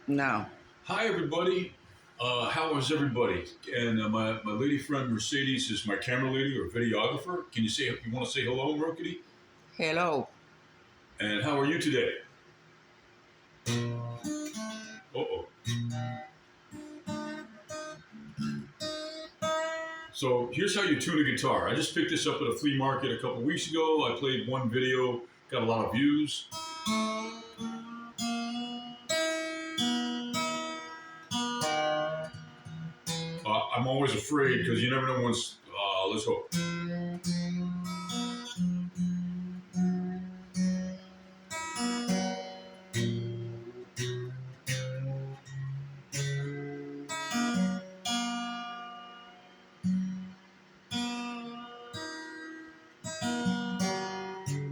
No. Hi, everybody. How is everybody? And my lady friend Mercedes is my camera lady or videographer. Can you say you want to say hello, Mercury? Hello. And how are you today? Uh-oh. So here's how you tune a guitar. I just picked this up at a flea market a couple weeks ago. I played one video, got a lot of views. I'm always afraid because you never know when's. Let's hope.